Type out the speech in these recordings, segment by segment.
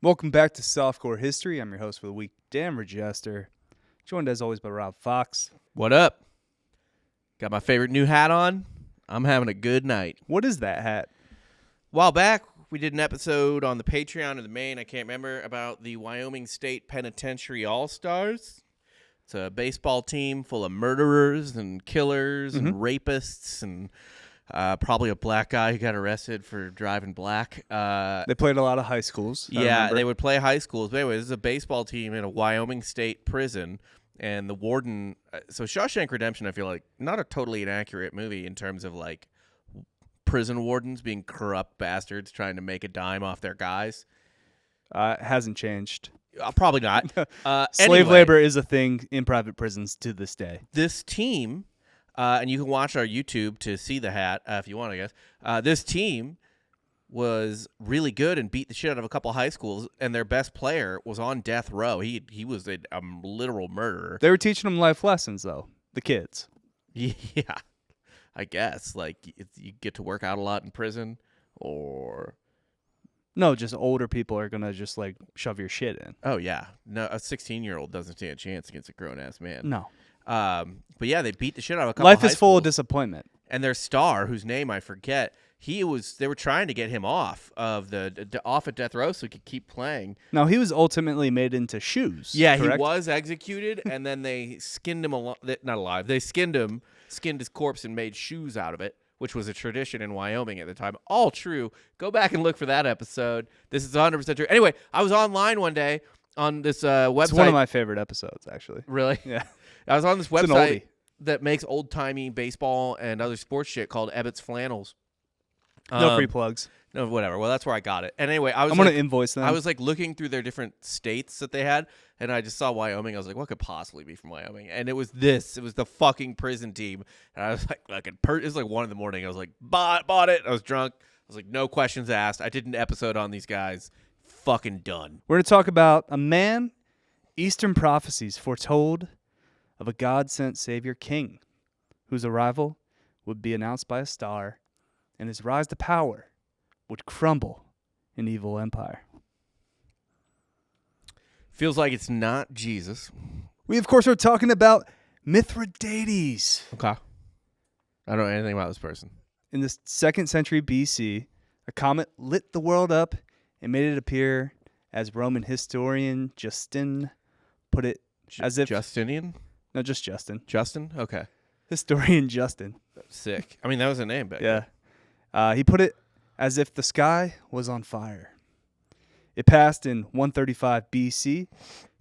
Welcome back to Softcore History. I'm your host for the week, Dan Regester, joined as always by Rob Fox. What up? Got my favorite new hat on. I'm having a good night. What is that hat? A while back, we did an episode on the Patreon or the main, I can't remember, about the Wyoming State Penitentiary All-Stars. It's a baseball team full of murderers and killers and rapists and probably a black guy who got arrested for driving black. They played a lot of high schools. Yeah, they would play high schools. But anyway, this is a baseball team in a Wyoming State prison. And the warden, so Shawshank Redemption, I feel like, not a totally inaccurate movie in terms of like prison wardens being corrupt bastards trying to make a dime off their guys. Hasn't changed. Probably not. Slave labor is a thing in private prisons to this day. This team, and you can watch our YouTube to see the hat if you want, I guess. This team was really good and beat the shit out of a couple high schools, and their best player was on death row. He was a literal murderer. They were teaching them life lessons, though, the kids. Yeah, I guess. Like, you get to work out a lot in prison, or... No, just older people are going to just, like, shove your shit in. Oh, yeah. No, a 16-year-old doesn't stand a chance against a grown-ass man. No. But, yeah, they beat the shit out of a couple Life high is full schools. of disappointment. And their star, whose name I forget, they were trying to get him off of off at death row so he could keep playing. No, he was ultimately made into shoes. Yeah, correct? He was executed, and then they skinned him not alive. They skinned his corpse and made shoes out of it, which was a tradition in Wyoming at the time. All true. Go back and look for that episode. This is 100% true. Anyway, I was online one day on this website. It's one of my favorite episodes, actually. Really? Yeah. I was on this It's an website oldie. that makes old-timey baseball and other sports shit called Ebbett's Flannels. No free plugs. No, whatever. Well, that's where I got it. And anyway, I'm going to invoice them. I was like looking through their different states that they had, and I just saw Wyoming. I was like, what could possibly be from Wyoming? And it was this. It was the fucking prison team. And I was like, it was like 1 a.m. I was like, bought it. I was drunk. I was like, no questions asked. I did an episode on these guys. Fucking done. We're going to talk about a man Eastern prophecies foretold of a God-sent Savior King whose arrival would be announced by a star and his rise to power would crumble an evil empire. Feels like it's not Jesus. We, of course, are talking about Mithridates. Okay. I don't know anything about this person. In the 2nd century BC, a comet lit the world up and made it appear, as Roman historian Justin put it, as if... Justinian? No, just Justin. Justin? Okay. Historian Justin. Sick. I mean, that was a name back Yeah. then. He put it as if the sky was on fire. It passed in 135 BC,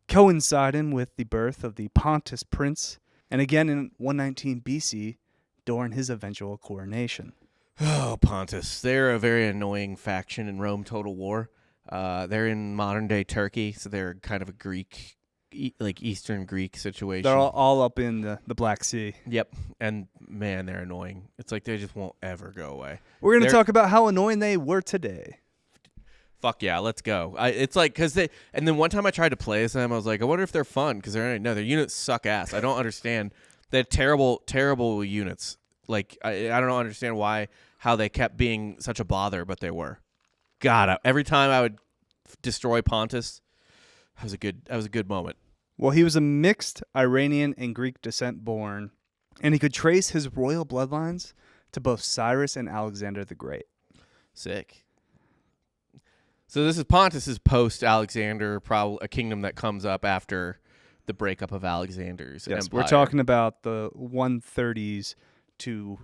coinciding with the birth of the Pontus prince, and again in 119 BC during his eventual coronation. Oh, Pontus. They're a very annoying faction in Rome Total War. They're in modern-day Turkey, so they're kind of a Greek, Eastern Greek situation. They're all up in the Black Sea. Yep. And, man, they're annoying. It's like they just won't ever go away. We're going to talk about how annoying they were today. Fuck yeah, let's go. It's like, because they, and then one time I tried to play as them, I was like, I wonder if they're fun, because their units suck ass. I don't understand. They had terrible, terrible units. Like, I don't understand how they kept being such a bother, but they were. God, every time I would destroy Pontus, that was a good moment. Well, he was a mixed Iranian and Greek descent born, and he could trace his royal bloodlines to both Cyrus and Alexander the Great. Sick. So this is Pontus's post-Alexander, probably a kingdom that comes up after the breakup of Alexander's empire. We're talking about the 130s to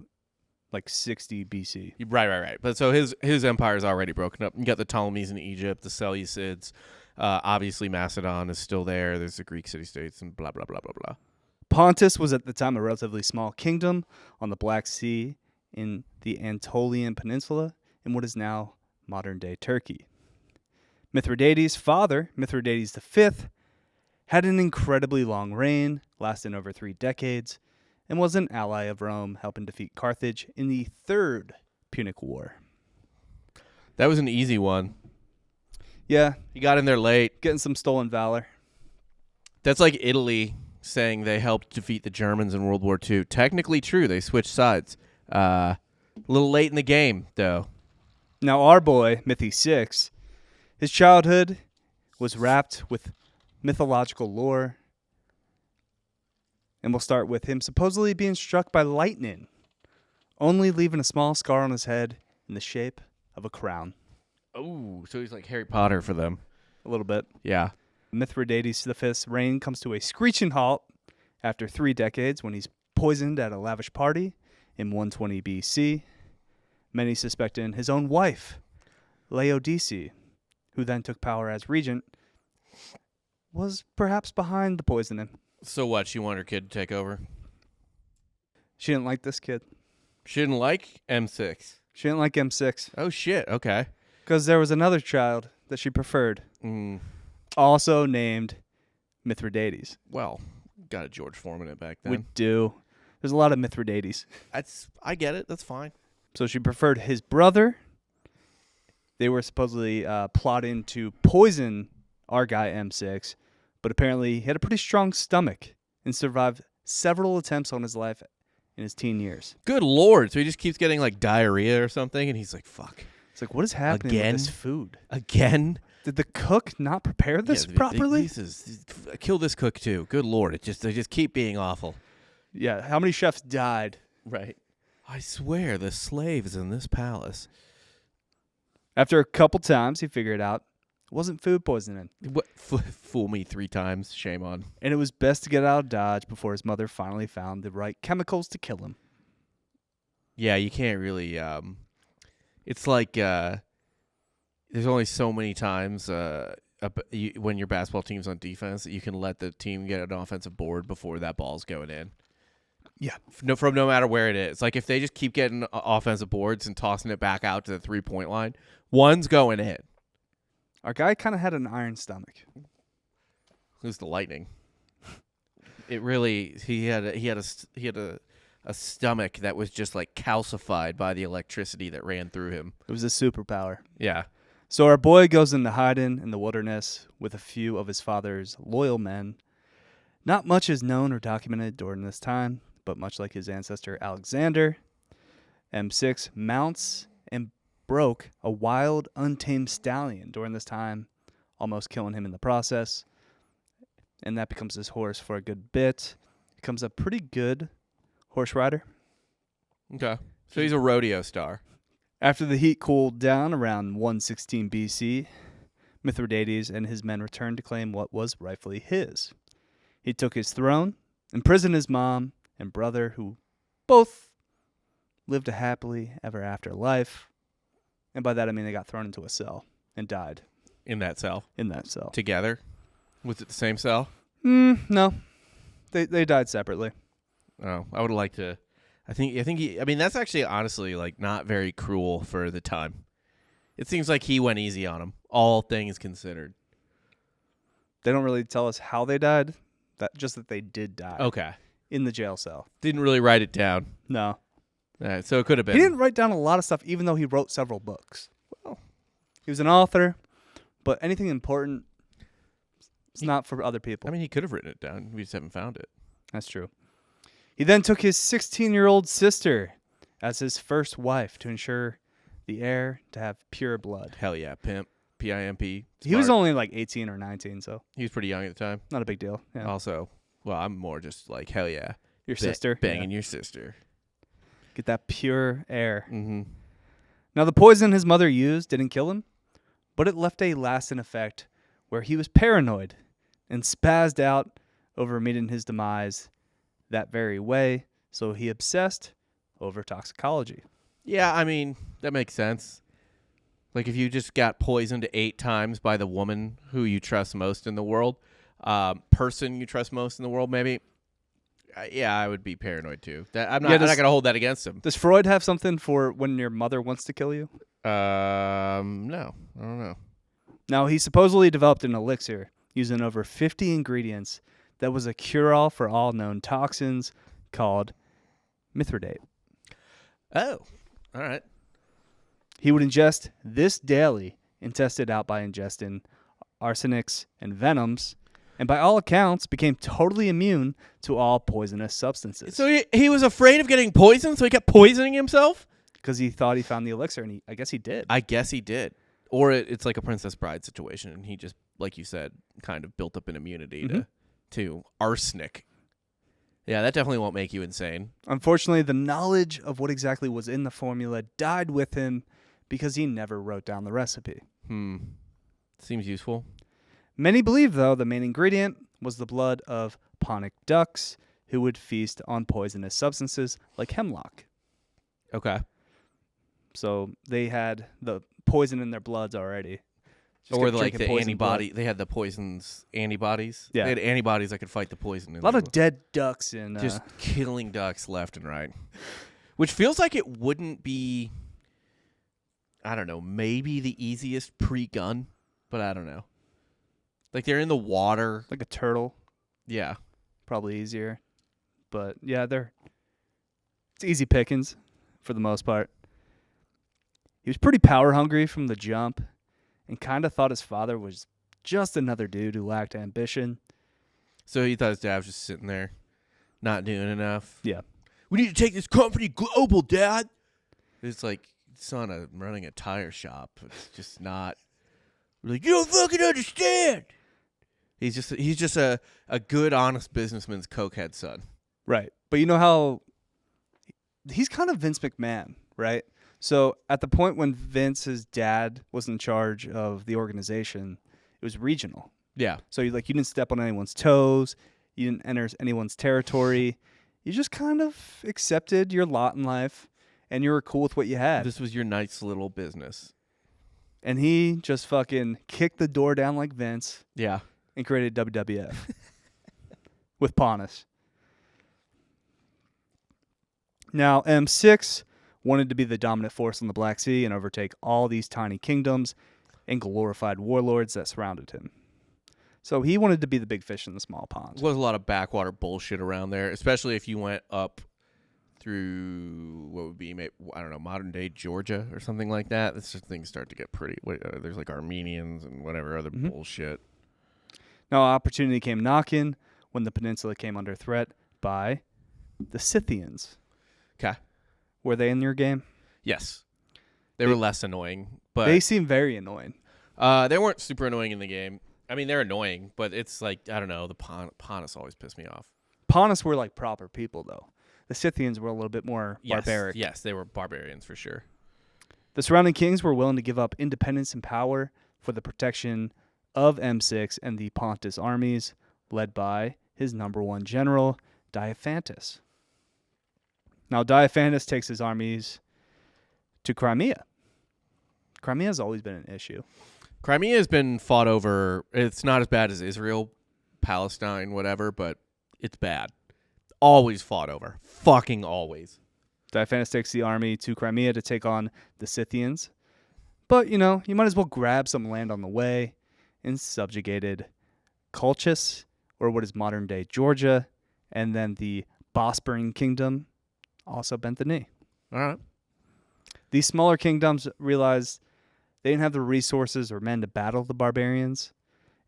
like 60 BC. Right. But so his empire is already broken up. You got the Ptolemies in Egypt, the Seleucids. Obviously, Macedon is still there. There's the Greek city-states and blah, blah, blah, blah, blah. Pontus was at the time a relatively small kingdom on the Black Sea in the Anatolian Peninsula in what is now modern-day Turkey. Mithridates' father, Mithridates V, had an incredibly long reign, lasting over 3 decades, and was an ally of Rome, helping defeat Carthage in the Third Punic War. That was an easy one. Yeah. He got in there late. Getting some stolen valor. That's like Italy saying they helped defeat the Germans in World War II. Technically true. They switched sides. A little late in the game, though. Now, our boy, Mithridates VI, his childhood was wrapped with mythological lore. And we'll start with him supposedly being struck by lightning, only leaving a small scar on his head in the shape of a crown. Oh, so he's like Harry Potter for them. A little bit. Yeah. Mithridates V's reign comes to a screeching halt after 3 decades when he's poisoned at a lavish party in 120 BC. Many suspecting his own wife, Laodice, who then took power as regent, was perhaps behind the poisoning. So what? She wanted her kid to take over? She didn't like this kid. She didn't like M6. She didn't like M6 Oh, shit. Okay. because there was another child that she preferred, also named Mithridates. Well, got a George Foreman it back then. We do. There's a lot of Mithridates. I get it. That's fine. So she preferred his brother. They were supposedly plotting to poison our guy M6, but apparently he had a pretty strong stomach and survived several attempts on his life in his teen years. Good Lord. So he just keeps getting like diarrhea or something, and he's like, fuck. It's like, what is happening Again? with this food? Again? Did the cook not prepare this properly? Kill this cook too. Good Lord. They just keep being awful. Yeah, how many chefs died? Right. I swear the slaves in this palace. After a couple times, he figured out it wasn't food poisoning. What? Fool me 3 times. Shame on. And it was best to get out of Dodge before his mother finally found the right chemicals to kill him. Yeah, you can't really. It's like there's only so many times when your basketball team's on defense that you can let the team get an offensive board before that ball's going in. Yeah. From no matter where it is. Like if they just keep getting offensive boards and tossing it back out to the 3-point line, one's going in. Our guy kind of had an iron stomach. Who's the Lightning? It really he had a stomach that was just like calcified by the electricity that ran through him. It was a superpower. Yeah. So our boy goes into hiding in the wilderness with a few of his father's loyal men. Not much is known or documented during this time, but much like his ancestor Alexander, M6 mounts and broke a wild, untamed stallion during this time, almost killing him in the process. And that becomes his horse for a good bit. Becomes a pretty good horse rider. Okay. So he's a rodeo star. After the heat cooled down around 116 BC, Mithridates and his men returned to claim what was rightfully his. He took his throne, imprisoned his mom and brother, who both lived a happily ever after life. And by that I mean they got thrown into a cell and died. In that cell? In that cell. Together? Was it the same cell? No. They died separately. Oh, I would like to. I mean, that's actually honestly like not very cruel for the time. It seems like he went easy on him, all things considered. They don't really tell us how they died, just that they did die. Okay. In the jail cell. Didn't really write it down. No. All right, so it could have been. He didn't write down a lot of stuff, even though he wrote several books. Well, he was an author, but anything important, it's not for other people. I mean, he could have written it down. We just haven't found it. That's true. He then took his 16-year-old sister as his first wife to ensure the heir to have pure blood. Hell yeah, pimp. P-I-M-P. He was only like 18 or 19, so. He was pretty young at the time. Not a big deal. Yeah. Also, well, I'm more just like, hell yeah. Your sister. Banging your sister. Get that pure air. Mm-hmm. Now, the poison his mother used didn't kill him, but it left a lasting effect where he was paranoid and spazzed out over meeting his demise that very way, so he obsessed over toxicology. Yeah, I mean, that makes sense. Like if you just got poisoned 8 times by the woman who you trust most in the world, person you trust most in the world, maybe. Yeah, I would be paranoid too. I'm not going to hold that against him. Does Freud have something for when your mother wants to kill you? No, I don't know. Now, he supposedly developed an elixir using over 50 ingredients that was a cure-all for all known toxins called Mithridate. Oh, all right. He would ingest this daily and test it out by ingesting arsenics and venoms, and by all accounts became totally immune to all poisonous substances. So he was afraid of getting poisoned, so he kept poisoning himself? Because he thought he found the elixir, and I guess he did. I guess he did. Or it's like a Princess Bride situation, and he just like you said, kind of built up an immunity Mm-hmm. to arsenic. Yeah, that definitely won't make you insane. Unfortunately, the knowledge of what exactly was in the formula died with him because he never wrote down the recipe. Seems useful. Many believe, though, the main ingredient was the blood of Pontic ducks who would feast on poisonous substances like hemlock. Okay. So they had the poison in their bloods already. Just Or kept like drinking the poison blood. antibody. They had the poisons antibodies. Yeah. They had antibodies that could fight the poison. A lot of dead ducks in. just killing ducks left and right. Which feels like it wouldn't be, I don't know, maybe the easiest pre-gun, but I don't know. Like they're in the water. like a turtle, Yeah. probably easier. But yeah, it's easy pickings for the most part. He was pretty power hungry from the jump and kind of thought his father was just another dude who lacked ambition. So he thought his dad was just sitting there, not doing enough. Yeah. We need to take this company global, Dad. It's like, son, running a tire shop. It's just not. We're like, you don't fucking understand. He's just a good, honest businessman's cokehead son. Right. But you know how he's kind of Vince McMahon, right? So at the point when Vince's dad was in charge of the organization, it was regional. Yeah. So you didn't step on anyone's toes, you didn't enter anyone's territory. You just kind of accepted your lot in life, and you were cool with what you had. This was your nice little business. And he just fucking kicked the door down like Vince Yeah. and created WWF with Pontus. Now, M6 wanted to be the dominant force on the Black Sea and overtake all these tiny kingdoms and glorified warlords that surrounded him. So he wanted to be the big fish in the small pond. There was a lot of backwater bullshit around there, especially if you went up through what would be, I don't know, modern day Georgia or something like that. This just things start to get pretty. There's like Armenians and whatever other bullshit. Now, opportunity came knocking when the peninsula came under threat by the Scythians. Okay. Were they in your game? Yes. They were less annoying, but They seem very annoying. they weren't super annoying in the game. I mean, they're annoying, but it's like, I don't know, the Pontus always pissed me off. Pontus were like proper people, though. The Scythians were a little bit more barbaric. Yes, they were barbarians for sure. The surrounding kings were willing to give up independence and power for the protection of M6 and the Pontus armies, led by his number one general, Diophantus. Now, Diophantus takes his armies to Crimea. Crimea has always been an issue. Crimea has been fought over. It's not as bad as Israel, Palestine, whatever, but it's bad. Always fought over. Fucking always. Diophantus takes the army to Crimea to take on the Scythians. But, you might as well grab some land on the way and subjugated Colchis, or what is modern-day Georgia, and then the Bosporan kingdom also bent the knee. All right. These smaller kingdoms realized they didn't have the resources or men to battle the barbarians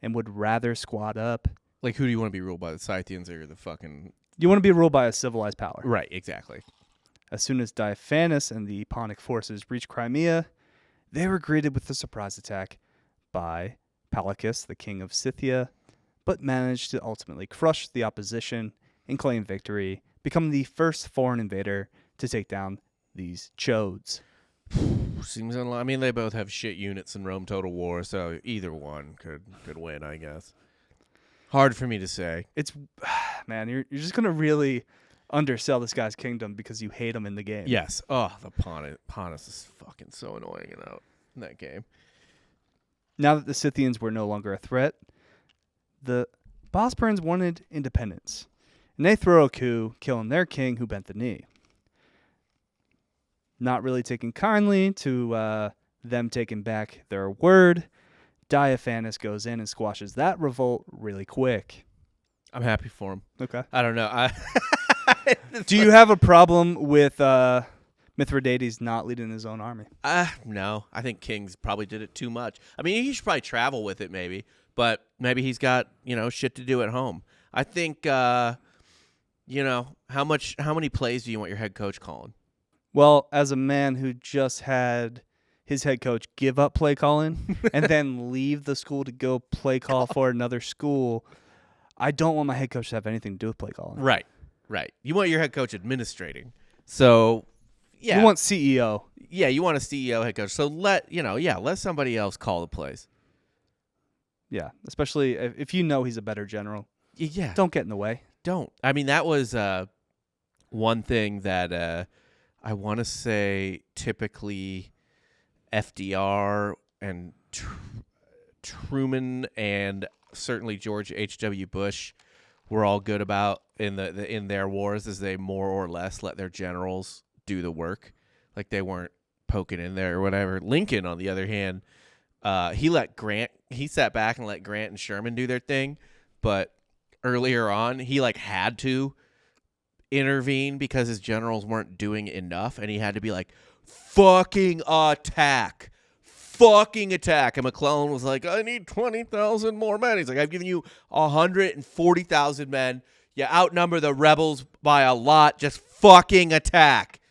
and would rather squat up. Like, who do you want to be ruled by, the Scythians or the fucking... You want to be ruled by a civilized power. Right, exactly. As soon as Diophantus and the Pontic forces reached Crimea, they were greeted with a surprise attack by Palachus, the king of Scythia, but managed to ultimately crush the opposition and claim victory, becoming the first foreign invader to take down these chodes. Seems unlikely. I mean, they both have shit units in Rome Total War, so either one could win, I guess. Hard for me to say. It's, man, you're just going to really undersell this guy's kingdom because you hate him in the game. Yes. Oh, the Pontus is fucking so annoying in that game. Now that the Scythians were no longer a threat, the Bosporans wanted independence, and they throw a coup, killing their king who bent the knee. Not really taking kindly to them taking back their word, Diophantus goes in and squashes that revolt really quick. I'm happy for him. Okay. I don't know. Do you have a problem with Mithridates not leading his own army? No. I think kings probably did it too much. I mean, he should probably travel with it maybe, but maybe he's got, shit to do at home. I think, how many plays do you want your head coach calling? Well, as a man who just had his head coach give up play calling and then leave the school to go play call for another school. I don't want my head coach to have anything to do with play calling. Right. You want your head coach administrating. So, yeah. You want CEO. Yeah, you want a CEO head coach. So let somebody else call the plays. Yeah, especially if you know he's a better general. Yeah. Don't get in the way. Don't. I mean, that was one thing that I want to say typically FDR and Truman and certainly George H.W. Bush were all good about in their wars, is they more or less let their generals do the work. Like they weren't poking in there or whatever. Lincoln, on the other hand, he sat back and let Grant and Sherman do their thing, but earlier on he had to intervene because his generals weren't doing enough, and he had to be like, fucking attack. And McClellan was like, I need 20,000 more men. He's like, I've given you 140,000 men. You outnumber the rebels by a lot. Just fucking attack.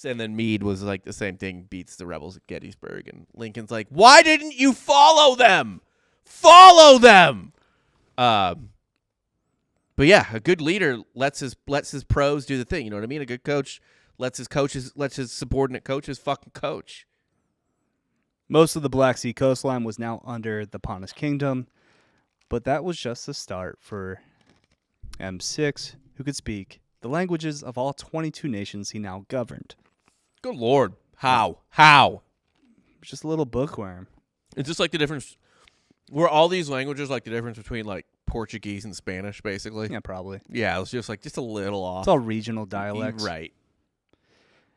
And then Meade was like the same thing, beats the rebels at Gettysburg. And Lincoln's like, why didn't you follow them? But yeah, a good leader lets his pros do the thing. You know what I mean? A good coach lets his subordinate coaches fucking coach. Most of the Black Sea coastline was now under the Pontus kingdom, but that was just the start for M6, who could speak the languages of all 22 nations he now governed. Good Lord. How? Just a little bookworm. It's just like the difference. Were all these languages like the difference between like Portuguese and Spanish, basically? Yeah, probably. Yeah, it was just a little off. It's all regional dialects. Right.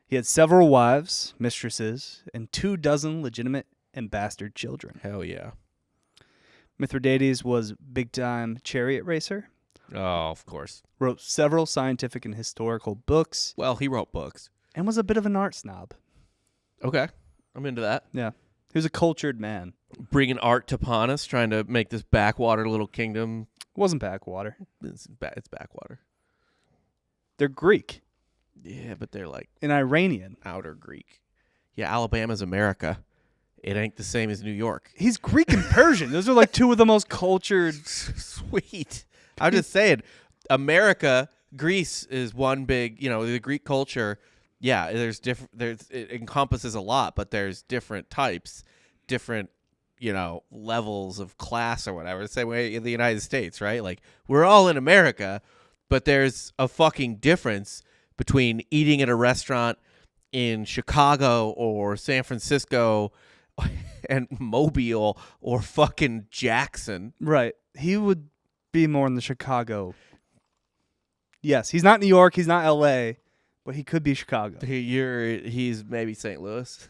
He had several wives, mistresses, and 24 legitimate and bastard children. Hell yeah. Mithridates was big-time chariot racer. Oh, of course. Wrote several scientific and historical books. Well, he wrote books. And was a bit of an art snob. Okay. I'm into that. Yeah. He was a cultured man. Bringing art to Pontus, trying to make this backwater little kingdom. It wasn't backwater. It's backwater. They're Greek. Yeah, but they're like an Iranian. Outer Greek. Yeah, Alabama's America. It ain't the same as New York. He's Greek and Persian. Those are like two of the most cultured. Sweet. I'm just saying, America, Greece is one big, the Greek culture. Yeah, it encompasses a lot, but there's different types, different, levels of class or whatever. The same way in the United States, right? Like, we're all in America, but there's a fucking difference between eating at a restaurant in Chicago or San Francisco and Mobile or fucking Jackson. Right. He would be more in the Chicago. Yes, he's not New York, he's not LA, but he could be Chicago. He's maybe St. Louis.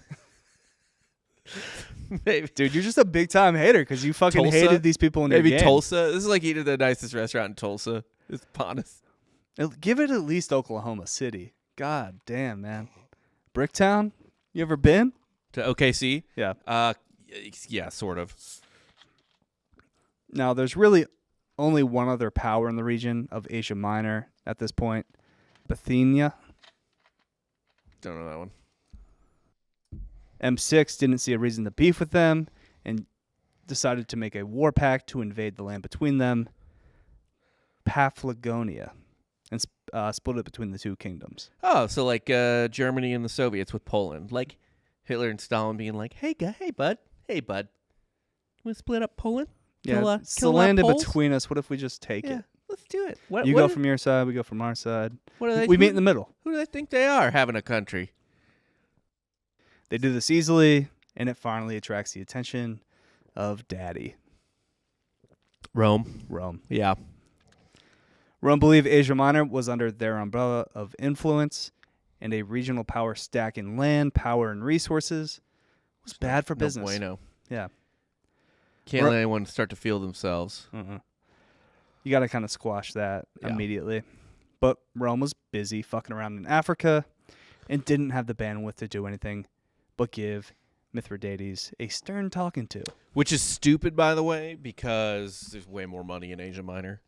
Maybe. Dude, you're just a big time hater because you fucking Tulsa? hated these people in maybe your game. Tulsa. This is like eating the nicest restaurant in Tulsa. It's Pontus. Give it at least Oklahoma City. God damn, man. Bricktown? You ever been? To OKC? Yeah. Yeah, sort of. Now, there's really only one other power in the region of Asia Minor at this point. Bithynia. Don't know that one. M6 didn't see a reason to beef with them and decided to make a war pact to invade the land between them, Paphlagonia, and split it between the two kingdoms. Oh, so like Germany and the Soviets with Poland. Like Hitler and Stalin being like, hey, bud. You want to split up Poland? Yeah, it's the land in between us. What if we just take it? Let's do it. You go from your side, we go from our side. We meet in the middle. Who do they think they are, having a country? They do this easily, and it finally attracts the attention of Daddy. Rome. Yeah. Rome believed Asia Minor was under their umbrella of influence, and a regional power stack in land, power, and resources was bad for business. No bueno. Yeah. Can't let anyone start to feel themselves. You got to kind of squash that immediately. But Rome was busy fucking around in Africa and didn't have the bandwidth to do anything but give Mithridates a stern talking to. Which is stupid, by the way, because there's way more money in Asia Minor.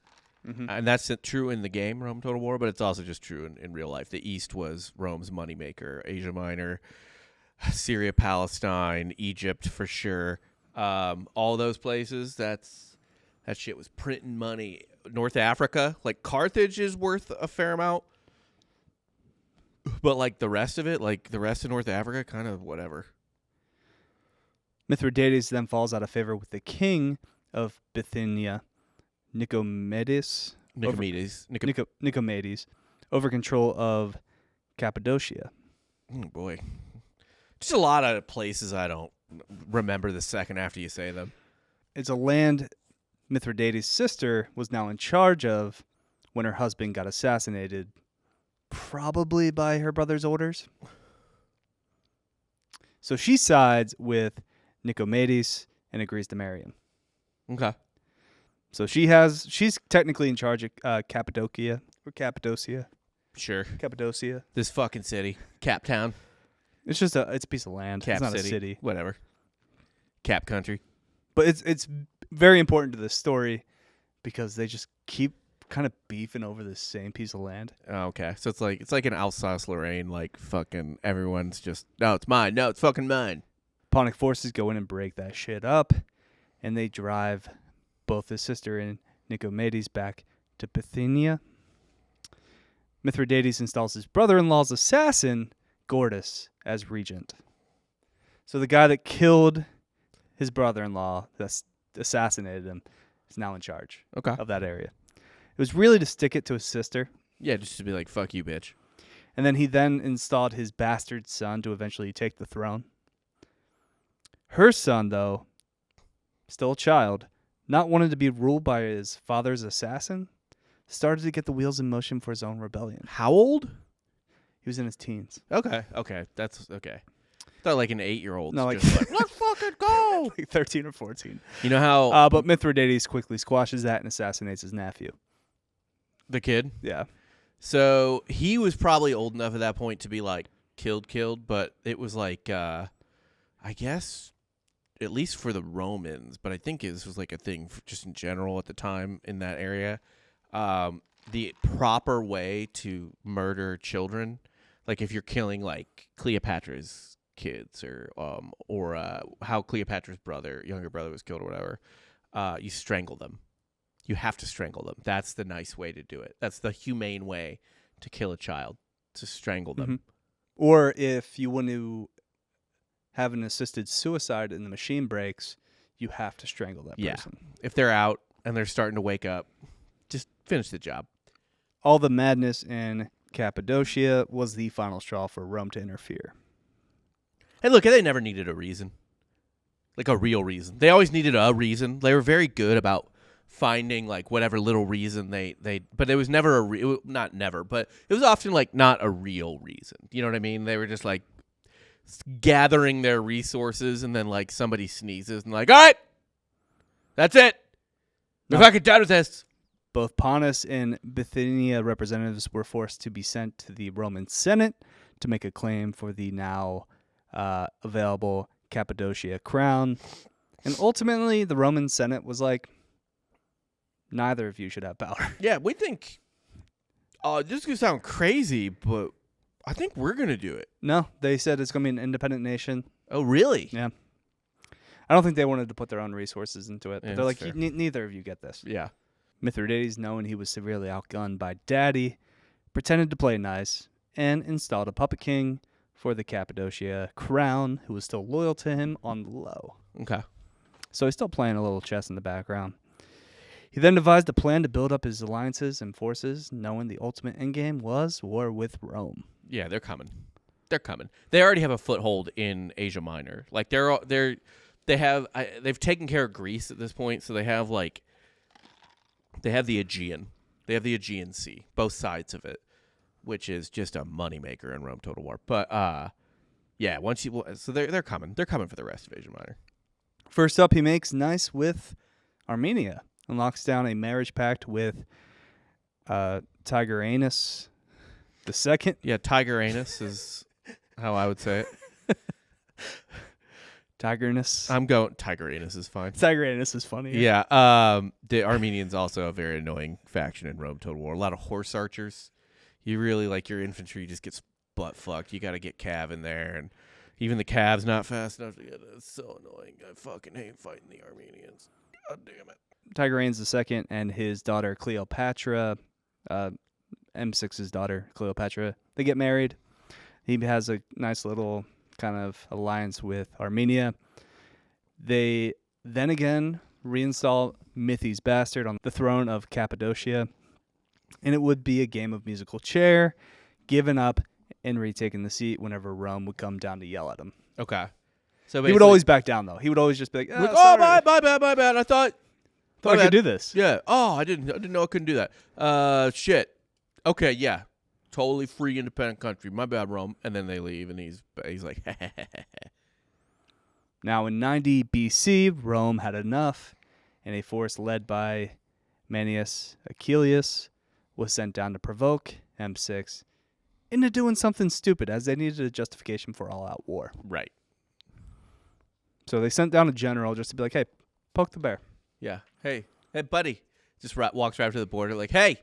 Mm-hmm. And that's true in the game, Rome Total War, but it's also just true in real life. The East was Rome's moneymaker. Asia Minor Syria, Palestine, Egypt for sure. All those places. That shit was printing money. North Africa, like Carthage is worth a fair amount. But like the rest of it, like the rest of North Africa, kind of whatever. Mithridates then falls out of favor with the king of Bithynia, Nicomedes, over control of Cappadocia. Oh boy. Just a lot of places I don't remember the second after you say them. It's a land Mithridates' sister was now in charge of when her husband got assassinated, probably by her brother's orders. So she sides with Nicomedes and agrees to marry him. Okay. So she's technically in charge of Cappadocia. Sure. Cappadocia. This fucking city. Cap Town. It's just a piece of land. Cap it's not City. a city. Whatever. Cap Country. But it's very important to this story because they just keep kind of beefing over the same piece of land. Oh, okay. So it's like an Alsace-Lorraine, like fucking everyone's just, no, it's mine. No, it's fucking mine. Punic forces go in and break that shit up, and they drive both his sister and Nicomedes back to Bithynia. Mithridates installs his brother-in-law's assassin, Gordus, as regent. So the guy that killed his brother-in-law, that assassinated him, is now in charge of that area. It was really to stick it to his sister. Yeah, just to be like, fuck you, bitch. And then he installed his bastard son to eventually take the throne. Her son, though, still a child, not wanting to be ruled by his father's assassin, started to get the wheels in motion for his own rebellion. How old? He was in his teens. Okay. That's okay. I thought like an 8-year-old. No, like, just like, let's fucking go. Like 13 or 14. You know how... but Mithridates quickly squashes that and assassinates his nephew. The kid? Yeah. So he was probably old enough at that point to be like killed, but it was like, I guess, at least for the Romans, but I think this was like a thing just in general at the time in that area. The proper way to murder children, like if you're killing like Cleopatra's kids or how Cleopatra's younger brother was killed or whatever, you strangle them. You have to strangle them. That's the nice way to do it. That's the humane way to kill a child, to strangle them. Mm-hmm. Or if you want to have an assisted suicide and the machine breaks, you have to strangle that person. If they're out and they're starting to wake up, just finish the job. All the madness in Cappadocia was the final straw for Rome to interfere. Hey, look, they never needed a reason. Like a real reason. They always needed a reason. They were very good about finding like whatever little reason they but it was never not never, but it was often like not a real reason. You know what I mean? They were just like gathering their resources and then like somebody sneezes and like, all right, that's it. We're fucking done with this. Both Pontus and Bithynia representatives were forced to be sent to the Roman Senate to make a claim for the now available Cappadocia crown. And ultimately, the Roman Senate was like, neither of you should have power. Yeah, we think, this is going to sound crazy, but I think we're going to do it. No, they said it's going to be an independent nation. Oh, really? Yeah. I don't think they wanted to put their own resources into it. But Yeah, they're like, that's fair. neither of you get this. Yeah. Mithridates, knowing he was severely outgunned by Daddy, pretended to play nice and installed a puppet king for the Cappadocia crown who was still loyal to him on the low. Okay. So he's still playing a little chess in the background. He then devised a plan to build up his alliances and forces, knowing the ultimate endgame was war with Rome. Yeah, they're coming. They're coming. They already have a foothold in Asia Minor. Like they've taken care of Greece at this point, so they have the Aegean. They have the Aegean Sea, both sides of it, which is just a moneymaker in Rome Total War. But yeah, so they're coming. They're coming for the rest of Asia Minor. First up, he makes nice with Armenia and locks down a marriage pact with Tigranes II. Yeah, Tigranes is how I would say it. Tigranes. I'm going Tigranes is fine. Tigranes is funny. Yeah. The Armenians also a very annoying faction in Rome Total War. A lot of horse archers. You really like your infantry just gets butt fucked. You got to get Cav in there, and Even the cab's not fast enough to get it. It's so annoying. I fucking hate fighting the Armenians. God damn it. Tigranes II and his daughter Cleopatra, M6's daughter Cleopatra, they get married. He has a nice little kind of alliance with Armenia. They then again reinstall Mithridates bastard on the throne of Cappadocia, and it would be a game of musical chair, giving up and retaking the seat whenever Rome would come down to yell at him. Okay. So He would always back down, though. He would always just be like, like, sorry. my bad. I thought I could do this. Yeah. Oh, I didn't know I couldn't do that. Shit. Okay, yeah. Totally free, independent country. My bad, Rome. And then they leave, and he's like, Now, in 90 BC, Rome had enough, and a force led by Manius Achilles was sent down to provoke M6 into doing something stupid, as they needed a justification for all-out war. Right. So they sent down a general just to be like, hey, poke the bear. Yeah. Hey, buddy. Just walks right up to the border like, hey.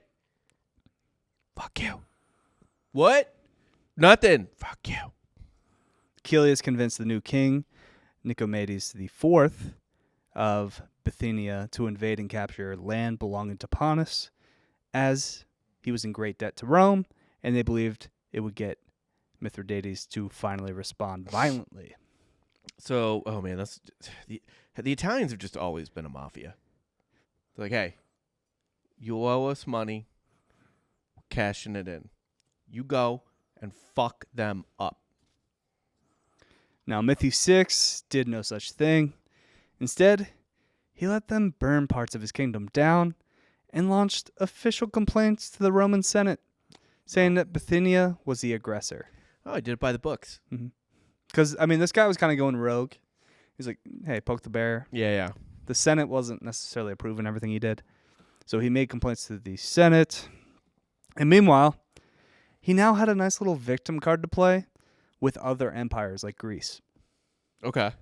Fuck you. What? Nothing. Fuck you. Achilles convinced the new king, Nicomaides IV of Bithynia, to invade and capture land belonging to Pontus, as he was in great debt to Rome, and they believed it would get Mithridates to finally respond violently. So, oh man, that's the Italians have just always been a mafia. They're like, hey, you owe us money, we're cashing it in. You go and fuck them up. Now, Mithridates VI did no such thing. Instead, he let them burn parts of his kingdom down and launched official complaints to the Roman Senate, saying that Bithynia was the aggressor. Oh, I did it by the books. Because, I mean, this guy was kind of going rogue. He's like, hey, poke the bear. Yeah. The Senate wasn't necessarily approving everything he did. So he made complaints to the Senate. And meanwhile, he now had a nice little victim card to play with other empires like Greece. Okay.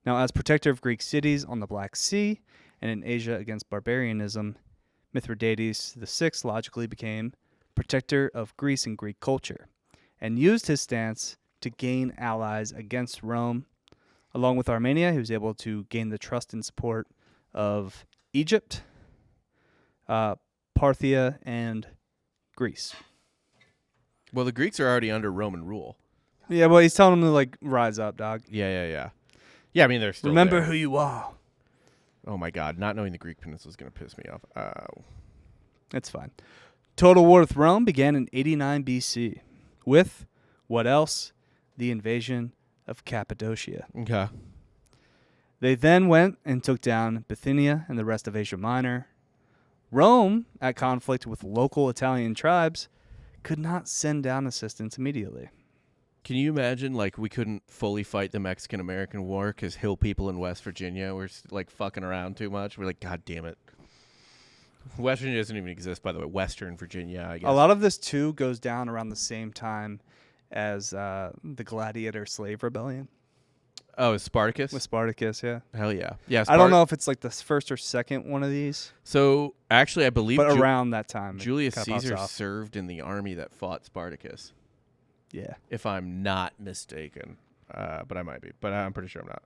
Now, as protector of Greek cities on the Black Sea and in Asia against barbarianism, Mithridates VI logically became protector of Greece and Greek culture and used his stance to gain allies against Rome. Along with Armenia, he was able to gain the trust and support of Egypt, Parthia, and Greece. Well, the Greeks are already under Roman rule. Yeah, well, he's telling them to, like, rise up, dog. Yeah. Yeah, I mean, they're still Remember there. who you are. Oh, my God. Not knowing the Greek peninsula is going to piss me off. That's fine. Total war with Rome began in 89 BC with, what else? The invasion of Cappadocia. Okay. They then went and took down Bithynia and the rest of Asia Minor. Rome, at conflict with local Italian tribes, could not send down assistance immediately. Can you imagine, like, we couldn't fully fight the Mexican-American War because hill people in West Virginia were, like, fucking around too much? We're like, God damn it. West Virginia doesn't even exist, by the way. Western Virginia, I guess. A lot of this, too, goes down around the same time as the Gladiator Slave Rebellion. Oh, is Spartacus? With Spartacus, yeah. Hell yeah. Yeah. I don't know if it's like the first or second one of these. So, actually, I believe but around that time. Julius Caesar served in the army that fought Spartacus. Yeah. If I'm not mistaken. But I might be. But I'm pretty sure I'm not.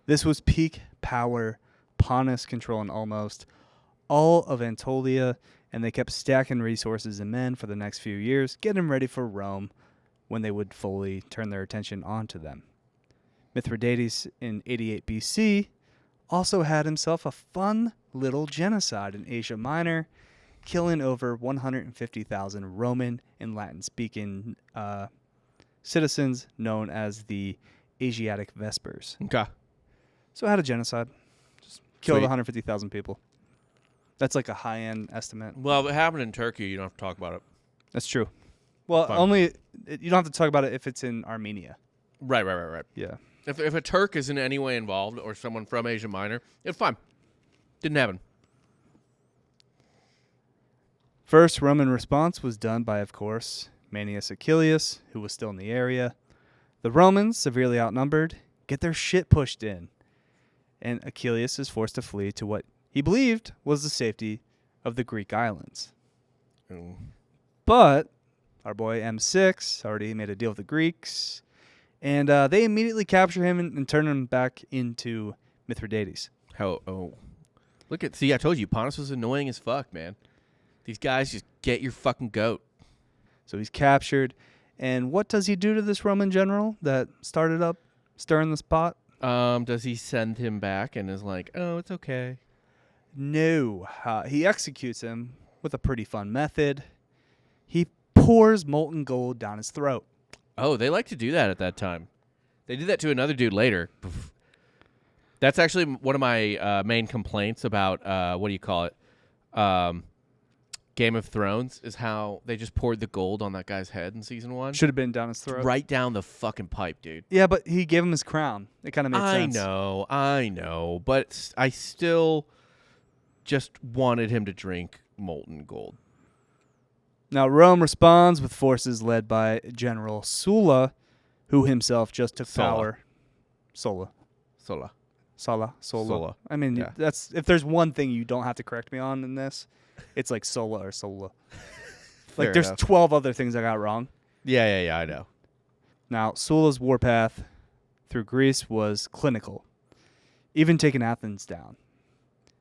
This was peak power, Pontus controlling almost all of Anatolia, and they kept stacking resources and men for the next few years, getting ready for Rome when they would fully turn their attention onto them. Mithridates in 88 BC also had himself a fun little genocide in Asia Minor, killing over 150,000 Roman and Latin-speaking citizens known as the Asiatic Vespers. Okay. So I had a genocide. Just killed Sweet. 150,000 people. That's like a high-end estimate. Well, if it happened in Turkey, you don't have to talk about it. That's true. Well, Fine. You don't have to talk about it if it's in Armenia. Right. Yeah. If a Turk is in any way involved or someone from Asia Minor, it's fine. Didn't happen. First Roman response was done by, of course, Manius Achilles, who was still in the area. The Romans, severely outnumbered, get their shit pushed in, and Achilles is forced to flee to what he believed was the safety of the Greek islands. Mm. But our boy M6 already made a deal with the Greeks, And they immediately capture him and turn him back into Mithridates. See, I told you, Pontus was annoying as fuck, man. These guys just get your fucking goat. So he's captured. And what does he do to this Roman general that started up stirring this pot? Does he send him back and is like, oh, it's okay? No. He executes him with a pretty fun method. He pours molten gold down his throat. Oh, they like to do that at that time. They did that to another dude later. That's actually one of my main complaints about, what do you call it? Game of Thrones is how they just poured the gold on that guy's head in season 1. Should have been down his throat. Right down the fucking pipe, dude. Yeah, but he gave him his crown. It kind of made sense. I know. But I still just wanted him to drink molten gold. Now, Rome responds with forces led by General Sulla, who himself just took power. Sulla. I mean, Yeah. that's if there's one thing you don't have to correct me on in this, it's like Sola or Sola. Like, there's 12 other things I got wrong. Yeah, I know. Now, Sulla's warpath through Greece was clinical, even taking Athens down.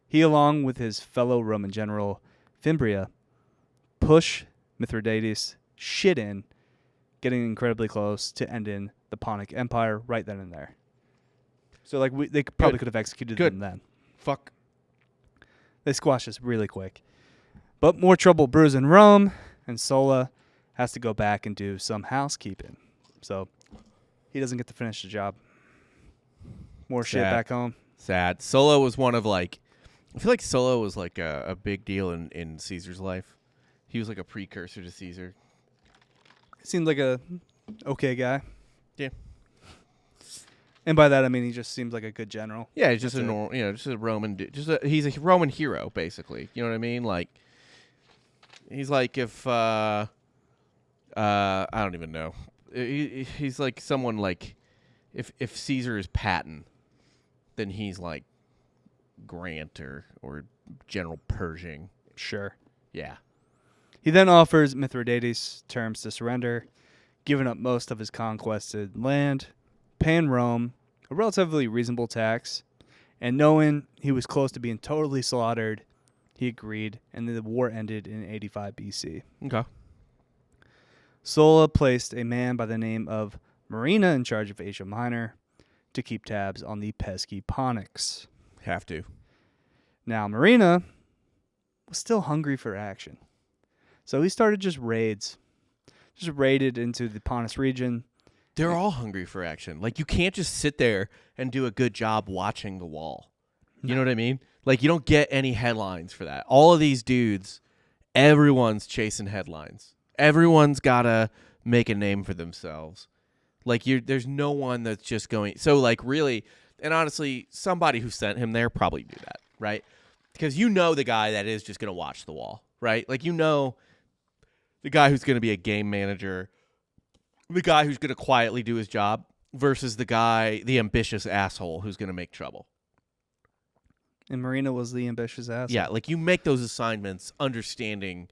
He, along with his fellow Roman general Fimbria, push Mithridates shit in, getting incredibly close to ending the Pontic Empire right then and there. So, like, they probably could have executed them then. Fuck. They squashed us really quick. But more trouble brews in Rome, and Sulla has to go back and do some housekeeping. So he doesn't get to finish the job. More shit back home. Sad. Sulla was one of, like, I feel like Sulla was like a big deal in Caesar's life. He was like a precursor to Caesar. Seemed like a okay guy. Yeah. And by that I mean he just seems like a good general. Yeah, he's just just a Roman dude. He's a Roman hero, basically. You know what I mean? Like, he's like if I don't even know. He's like someone like if Caesar is Patton, then he's like Grant or General Pershing. Sure. Yeah. He then offers Mithridates terms to surrender, giving up most of his conquested land, paying Rome a relatively reasonable tax, and knowing he was close to being totally slaughtered, he agreed, and the war ended in 85 BC. Okay. Sulla placed a man by the name of Marina in charge of Asia Minor to keep tabs on the pesky Ponics. Have to. Now, Marina was still hungry for action. So he started just raids. Just raided into the Pontus region. They're all hungry for action. Like, you can't just sit there and do a good job watching the wall. You know what I mean? Like, you don't get any headlines for that. All of these dudes, everyone's chasing headlines. Everyone's got to make a name for themselves. Like, there's no one that's just going. So, like, really, and honestly, somebody who sent him there probably knew that, right? Because you know the guy that is just going to watch the wall, right? Like, you know the guy who's going to be a game manager, the guy who's going to quietly do his job versus the ambitious asshole who's going to make trouble. And Marina was the ambitious asshole. Yeah, like you make those assignments understanding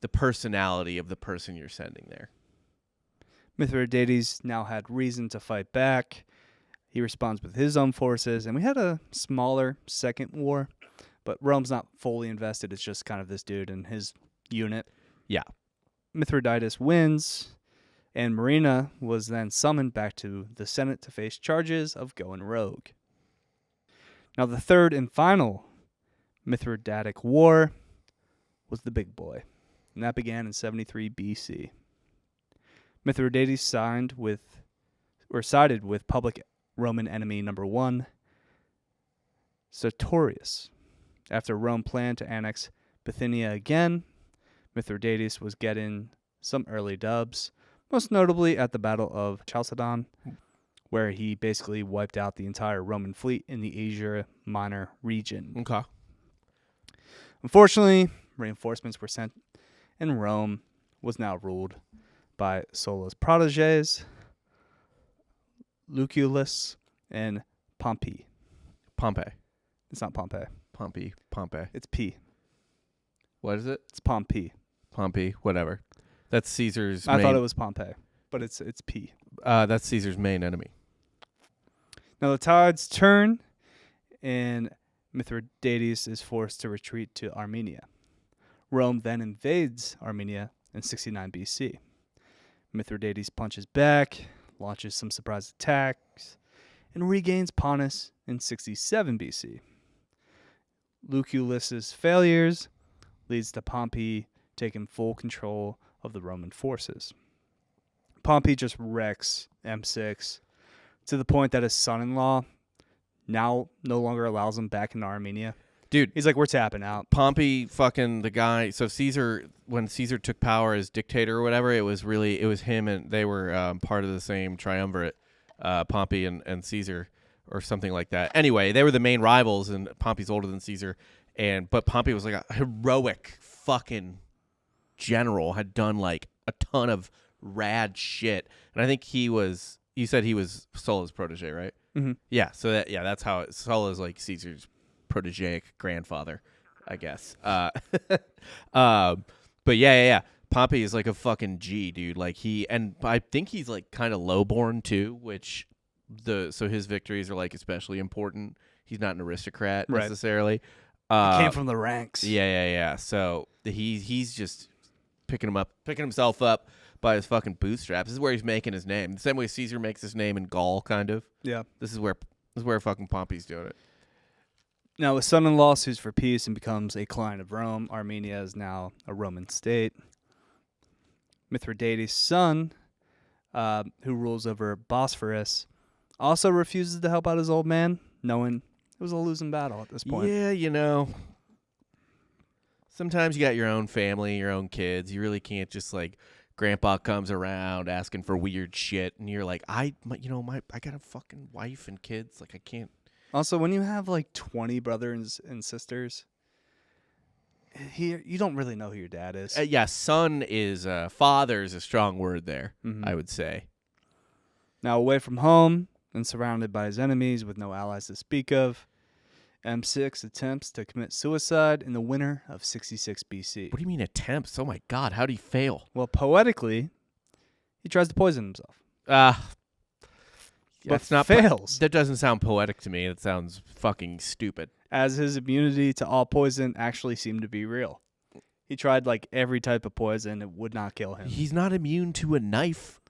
the personality of the person you're sending there. Mithridates now had reason to fight back. He responds with his own forces, and we had a smaller second war, but Rome's not fully invested. It's just kind of this dude and his unit. Yeah. Mithridates wins, and Marina was then summoned back to the Senate to face charges of going rogue. Now, the third and final Mithridatic War was the big boy, and that began in 73 BC. Mithridates sided with public Roman enemy number 1, Sertorius. After Rome planned to annex Bithynia again, Mithridates was getting some early dubs, most notably at the Battle of Chalcedon, where he basically wiped out the entire Roman fleet in the Asia Minor region. Okay. Unfortunately, reinforcements were sent, and Rome was now ruled by Sulla's protégés, Lucullus and Pompey. Pompey. It's not Pompey. Pompey. It's P. What is it? It's Pompey. Pompey, whatever. That's Caesar's I thought it was Pompey, but it's P. That's Caesar's main enemy. Now the tides turn, and Mithridates is forced to retreat to Armenia. Rome then invades Armenia in 69 BC. Mithridates punches back, launches some surprise attacks, and regains Pontus in 67 BC. Lucullus's failures leads to Pompey taking full control of the Roman forces. Pompey just wrecks M6 to the point that his son-in-law now no longer allows him back into Armenia. Dude, He's like, we're tapping out. Pompey, fucking the guy. So Caesar, when Caesar took power as dictator or whatever, it was him, and they were part of the same triumvirate, Pompey and Caesar, or something like that. Anyway, they were the main rivals, and Pompey's older than Caesar, but Pompey was like a heroic fucking general, had done like a ton of rad shit, and I think you said he was Sulla's protege, right? Mm-hmm. Yeah, so that's how Sulla's like Caesar's protege grandfather, I guess. But yeah. Pompey is like a fucking G, dude. Like I think he's like kind of lowborn too, which so his victories are like especially important. He's not an aristocrat necessarily. He came from the ranks. Yeah. So he's just picking himself up by his fucking bootstraps. This is where he's making his name. The same way Caesar makes his name in Gaul, kind of. Yeah. This is where fucking Pompey's doing it. Now, his son-in-law sues for peace and becomes a client of Rome. Armenia is now a Roman state. Mithridates' son, who rules over Bosphorus, also refuses to help out his old man, knowing it was a losing battle at this point. Yeah, sometimes you got your own family, your own kids. You really can't just like grandpa comes around asking for weird shit, and you're like, I got a fucking wife and kids. Like, I can't. Also, when you have like 20 brothers and sisters, you don't really know who your dad is. Yeah, father is a strong word there, I would say. Now, away from home and surrounded by his enemies with no allies to speak of, M6 attempts to commit suicide in the winter of 66 BC. What do you mean attempts? Oh my God, how'd he fail? Well, poetically, he tries to poison himself. But fails. That doesn't sound poetic to me. It sounds fucking stupid. As his immunity to all poison actually seemed to be real. He tried like every type of poison. It would not kill him. He's not immune to a knife.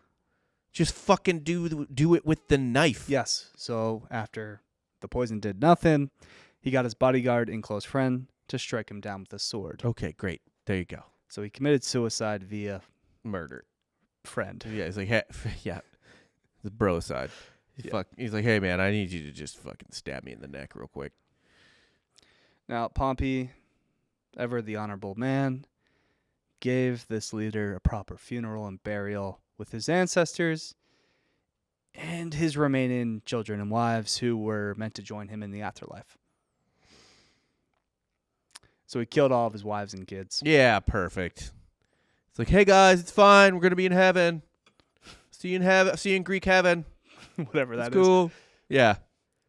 Just fucking do it with the knife. Yes. So after the poison did nothing, he got his bodyguard and close friend to strike him down with a sword. Okay, great. There you go. So he committed suicide via murder. Friend. Yeah, he's like, hey, yeah, the bro side. He's like, hey, man, I need you to just fucking stab me in the neck real quick. Now, Pompey, ever the honorable man, gave this leader a proper funeral and burial with his ancestors and his remaining children and wives who were meant to join him in the afterlife. So he killed all of his wives and kids. Yeah, perfect. It's like, hey, guys, it's fine. We're going to be in heaven. See you in heaven. See you in Greek heaven. Whatever that is. Cool. Yeah.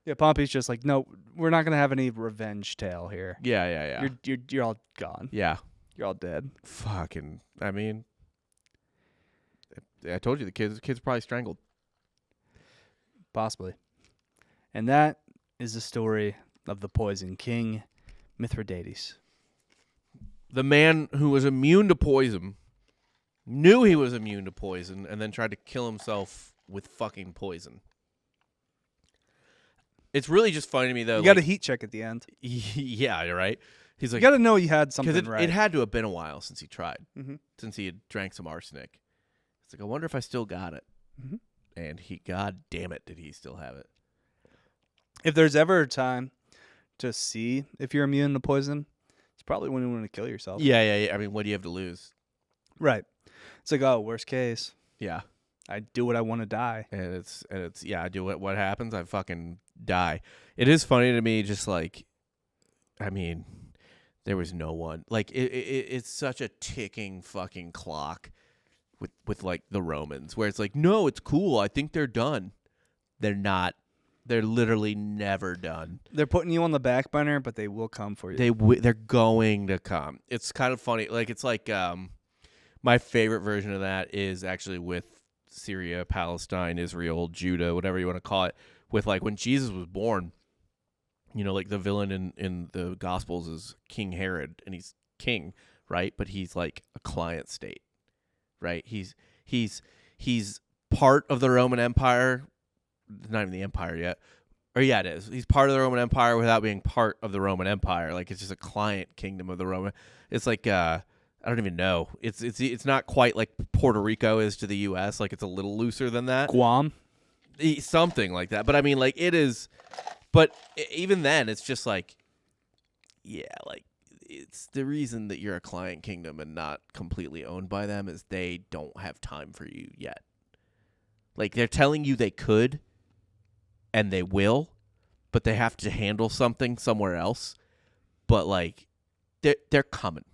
Yeah, Pompey's just like, no, we're not gonna have any revenge tale here. Yeah. You're all gone. Yeah. You're all dead. Fucking. I mean, I told you the kids probably strangled. Possibly. And that is the story of the Poison King, Mithridates. The man who was immune to poison, knew he was immune to poison, and then tried to kill himself with fucking poison. It's really just funny to me, though. You got a heat check at the end. Yeah, you're right. He's like, you got to know you had something right. It had to have been a while since he tried, since he had drank some arsenic. It's like, I wonder if I still got it. And God damn it, did he still have it? If there's ever a time to see if you're immune to poison, it's probably when you want to kill yourself. Yeah. I mean, what do you have to lose? Right. It's like, oh, worst case. Yeah. I do what I want to die. And it's yeah, I do what happens, I fucking die. It is funny to me, just like, I mean, there was no one. Like, it's such a ticking fucking clock with like the Romans, where it's like, no, it's cool. I think they're done. They're not. They're literally never done. They're putting you on the back burner, but they will come for you. They're going to come. It's kind of funny. Like, it's like my favorite version of that is actually with Syria, Palestine, Israel, Judah, whatever you want to call it, with like when Jesus was born, like the villain in the Gospels is King Herod, and he's king, right? But he's like a client state, right? He's part of the Roman Empire, not even the empire yet. Or yeah, it is. He's part of the Roman Empire without being part of the Roman Empire. Like it's just a client kingdom of the Roman. It's like I don't even know. It's not quite like Puerto Rico is to the U.S. Like it's a little looser than that. Guam, something like that. But I mean, like it is. But even then, it's just like, yeah, like it's the reason that you're a client kingdom and not completely owned by them is they don't have time for you yet. Like they're telling you they could. And they will, but they have to handle something somewhere else. But like, they're coming.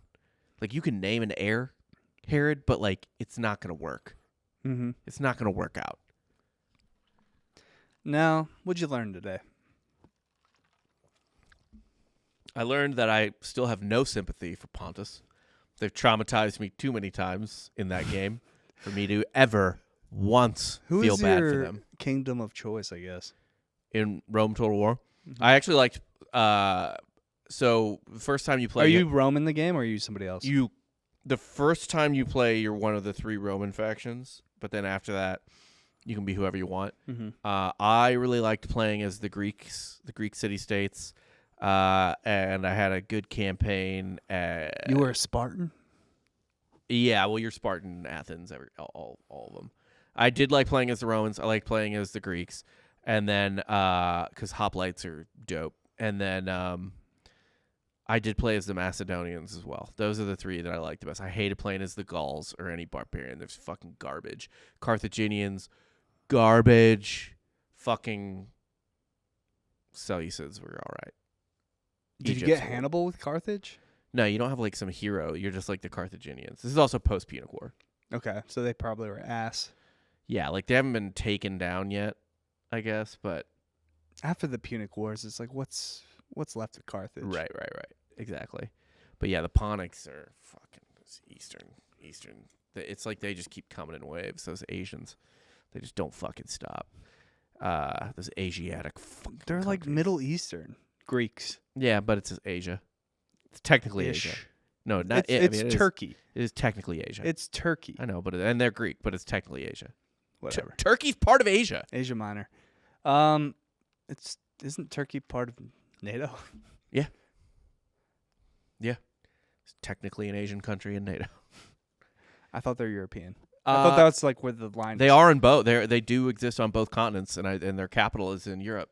Like you can name an heir, Herod, but like it's not gonna work. Mm-hmm. It's not gonna work out. Now, what'd you learn today? I learned that I still have no sympathy for Pontus. They've traumatized me too many times in that game for me to ever once feel bad for them. Kingdom of choice, I guess. In Rome Total War. Mm-hmm. I actually liked so the first time you play Are you Roman the game or are you somebody else? The first time you play you're one of the 3 Roman factions, but then after that you can be whoever you want. Mm-hmm. I really liked playing as the Greeks, the Greek city-states, and I had a good campaign. You were a Spartan? Yeah, well you're Spartan, Athens, all of them. I did like playing as the Romans. I liked playing as the Greeks. And then, because hoplites are dope. And then I did play as the Macedonians as well. Those are the 3 that I liked the best. I hated playing as the Gauls or any barbarian. They're fucking garbage. Carthaginians, garbage. Fucking Seleucids were all right. Did you get Hannibal with Carthage? No, you don't have like some hero. You're just like the Carthaginians. This is also post-Punic War. Okay, so they probably were ass. Yeah, like they haven't been taken down yet. I guess, but after the Punic Wars, it's like what's left of Carthage? Right, exactly. But yeah, the Punics are fucking Eastern. It's like they just keep coming in waves. Those Asians, they just don't fucking stop. Those Asiatic. They're countries. Like Middle Eastern Greeks. Yeah, but it's Asia. It's technically Asia. No, not it's Turkey. It is technically Asia. It's Turkey. I know, and they're Greek, but it's technically Asia. Whatever. Turkey's part of Asia. Asia Minor. Isn't Turkey part of NATO? Yeah. It's technically an Asian country in NATO. I thought they're European. I thought that's like where the line. They are in both. They do exist on both continents, and their capital is in Europe,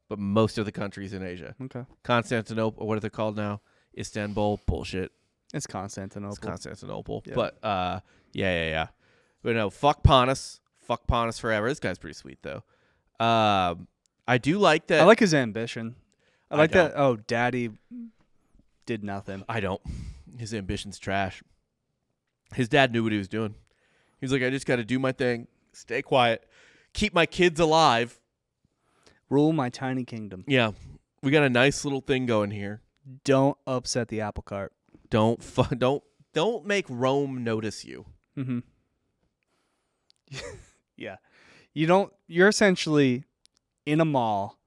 but most of the countries in Asia. Okay. Constantinople. What are they called now? Istanbul. Bullshit. It's Constantinople. It's Constantinople. Yeah. But yeah. But no, fuck Pontus. Fuck Pontus forever. This guy's pretty sweet though. I do like that. I like his ambition. I like don't. that. Oh, Daddy did nothing. I don't. His ambition's trash. His dad knew what he was doing. He was like, I just got to do my thing, stay quiet, keep my kids alive, rule my tiny kingdom. Yeah, we got a nice little thing going here. Don't upset the apple cart. Don't make Rome notice you. Mm-hmm. Yeah. You're essentially in a mall,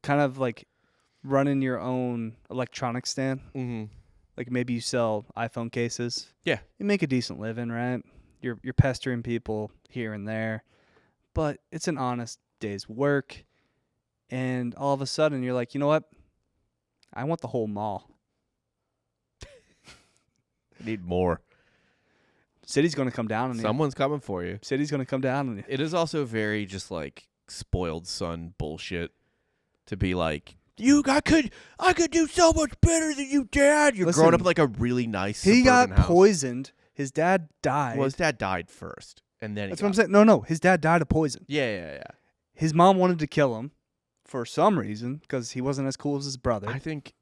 kind of like running your own electronics stand. Mm-hmm. Like maybe you sell iPhone cases. Yeah. You make a decent living, right? You're pestering people here and there, but it's an honest day's work. And all of a sudden you're like, you know what? I want the whole mall. I need more. City's going to come down on you. Someone's coming for you. City's going to come down on you. It is also very just like spoiled son bullshit to be like, I could do so much better than you, Dad. You're growing up in like a really nice He got house. poisoned. His dad died. Well, his dad died first, and then that's what I'm saying. No, his dad died of poison. Yeah. His mom wanted to kill him for some reason because he wasn't as cool as his brother. I think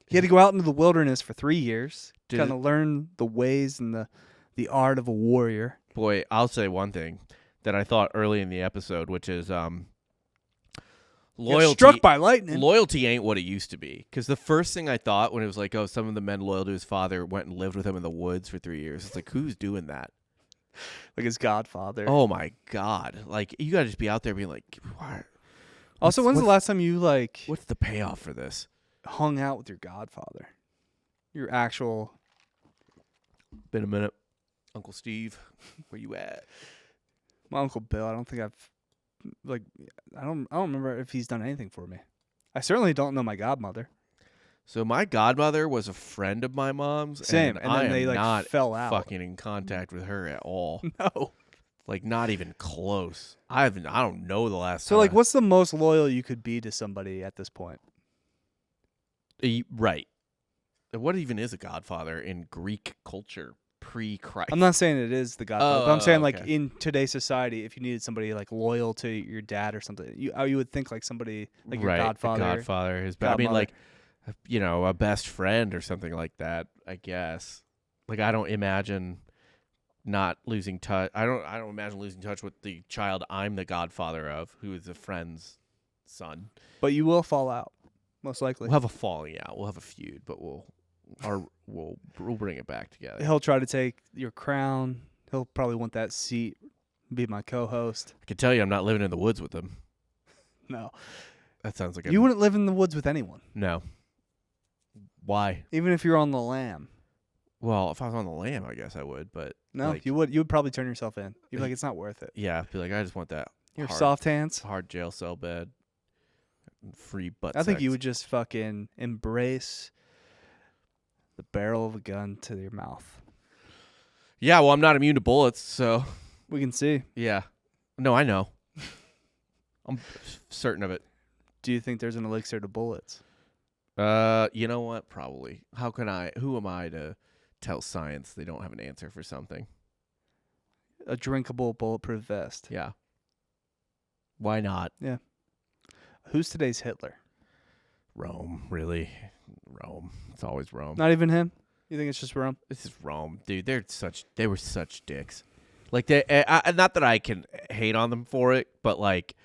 he had to go out into the wilderness for 3 years, kind of learn the ways and the art of a warrior. Boy, I'll say one thing that I thought early in the episode, which is loyalty. Struck by lightning. Loyalty ain't what it used to be. Because the first thing I thought when it was like, oh, some of the men loyal to his father went and lived with him in the woods for 3 years. It's like, who's doing that? like his godfather. Oh my god! Like you gotta just be out there being like, what? Also, when's the last time you like What's the payoff for this? hung out with your godfather? Your actual. Been a minute. Uncle Steve, where you at? My Uncle Bill. I don't think I've like. I don't remember if he's done anything for me. I certainly don't know my godmother. So my godmother was a friend of my mom's. Same, and and I then am they like not fell out. fucking in contact with her at all. No. Like not even close. I don't know the last So time. like, what's the most loyal you could be to somebody at this point? Right. What even is a godfather in Greek culture pre-Christ? I'm not saying it is the godfather, but I'm saying like okay. in today's society, if you needed somebody like loyal to your dad or something, you would think like somebody like your right, godfather. a godfather. I mean, godmother. like, a best friend or something like that. I guess. Like, I don't imagine not losing touch. I don't imagine losing touch with the child I'm the godfather of, who is a friend's son. But you will fall out, most likely. We'll have a falling out. We'll have a feud, but we'll bring it back together. He'll try to take your crown. He'll probably want that seat, be my co-host. I can tell you, I'm not living in the woods with him. No. That sounds like You wouldn't live in the woods with anyone. No. Why? Even if you're on the lam. Well, if I was on the lam, I guess I would, but No, like, you would probably turn yourself in. You'd be like, it's not worth it. yeah, be like, I just want that Your hard, soft hands. hard jail cell bed, free butt. I think sex. you would just fucking embrace the barrel of a gun to your mouth. Yeah, well, I'm not immune to bullets, so We can see. yeah. No, I know. I'm certain of it. Do you think there's an elixir to bullets? You know what? Probably. Who am I to tell science they don't have an answer for something? A drinkable bulletproof vest. Yeah. Why not? Yeah. Who's today's Hitler? Rome, really. Rome. It's always Rome. Not even him? You think it's just Rome? This is Rome, dude. They were such dicks. Like not that I can hate on them for it, but like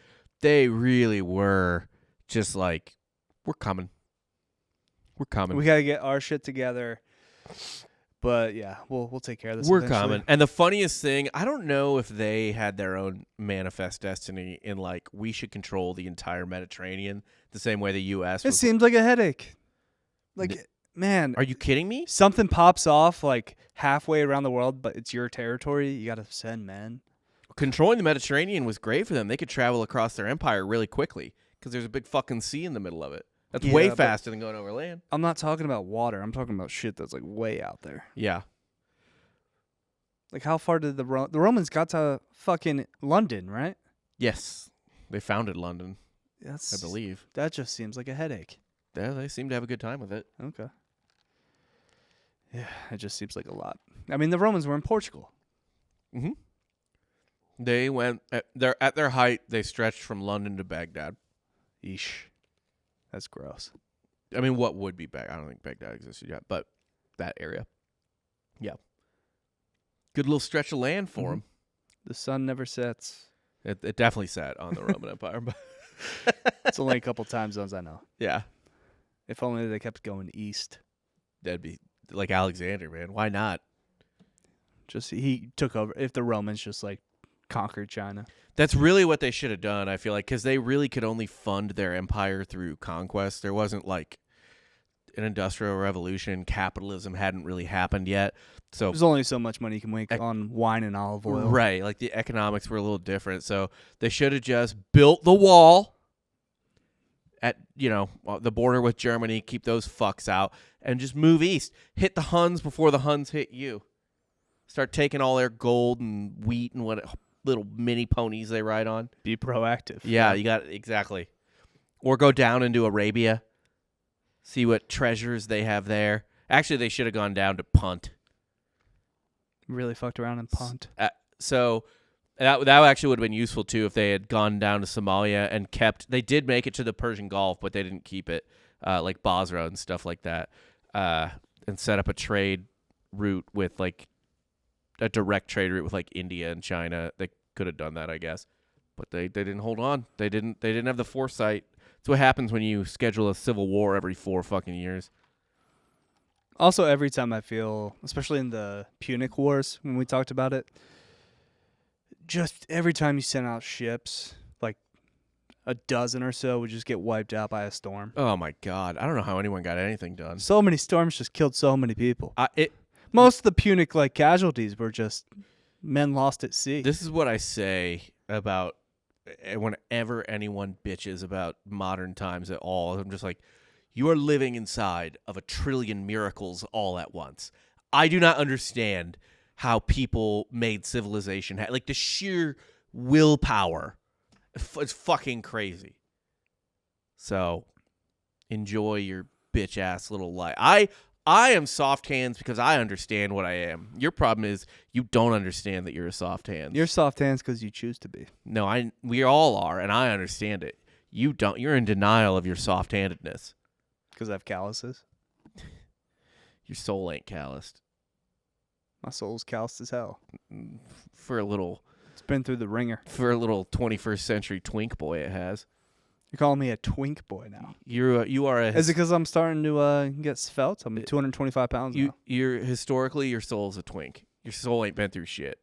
they really were just like, we're coming. We're coming. We got to get our shit together. But yeah, we'll take care of this. We're eventually. coming. And the funniest thing, I don't know if they had their own manifest destiny in like, we should control the entire Mediterranean the same way the U.S. It seems like a headache. Like, man. Are you kidding me? Something pops off like halfway around the world, but it's your territory. You got to send men. Controlling the Mediterranean was great for them. They could travel across their empire really quickly because there's a big fucking sea in the middle of it. That's way faster than going over land. I'm not talking about water. I'm talking about shit that's like way out there. Yeah. Like how far did the Romans got to fucking London, right? Yes. They founded London, That's I believe. That just seems like a headache. Yeah, they seem to have a good time with it. Okay. Yeah, it just seems like a lot. I mean, the Romans were in Portugal. Mm-hmm. They went at their height. They stretched from London to Baghdad. Yeesh. That's gross. I mean, what would be Baghdad? I don't think Baghdad existed yet, but that area. Yeah. Good little stretch of land for them. The sun never sets. It definitely sat on the Roman Empire, but It's only a couple time zones I know. yeah, If only they kept going east. that'd be like Alexander, man. Why not? Just he took over. If the Romans just like conquered China. That's really what they should have done, I feel like, because they really could only fund their empire through conquest. There wasn't like an industrial revolution. Capitalism hadn't really happened yet. So There's only so much money you can make on wine and olive oil. right, like the economics were a little different. So they should have just built the wall at, the border with Germany, keep those fucks out, and just move east. Hit the Huns before the Huns hit you. Start taking all their gold and wheat and what little mini ponies they ride on. Be proactive. Yeah, you got exactly. Or go down into Arabia, see what treasures they have there. Actually, they should have gone down to Punt. Really fucked around in Punt. So that actually would have been useful too if they had gone down to Somalia and kept. They did make it to the Persian Gulf, but they didn't keep it, like Basra and stuff like that, and set up a trade route with like a direct trade route with like India and China. They could have done that, I guess, but they didn't hold on. They didn't have the foresight. That's what happens when you schedule a civil war every 4 fucking years. Also, every time I feel, especially in the Punic Wars, when we talked about it, just every time you sent out ships, like a dozen or so would just get wiped out by a storm. Oh my God, I don't know how anyone got anything done. So many storms just killed so many people. It Most of the Punic like casualties were just men lost at sea. This is what I say about whenever anyone bitches about modern times at all. I'm just like, you are living inside of a trillion miracles all at once. I do not understand how people made civilization. Like the sheer willpower. It's fucking crazy. So enjoy your bitch ass little life. I am soft hands because I understand what I am. Your problem is you don't understand that you're a soft hands. You're soft hands because you choose to be. No, we all are, and I understand it. You don't. You're in denial of your soft handedness. Because I have calluses. Your soul ain't calloused. My soul's calloused as hell. For a little. It's been through the ringer. For a little 21st century twink boy, it has. You're calling me a twink boy now. You are a. Is it because I'm starting to get svelte? I'm 225 pounds now. You're historically your soul's a twink. Your soul ain't been through shit.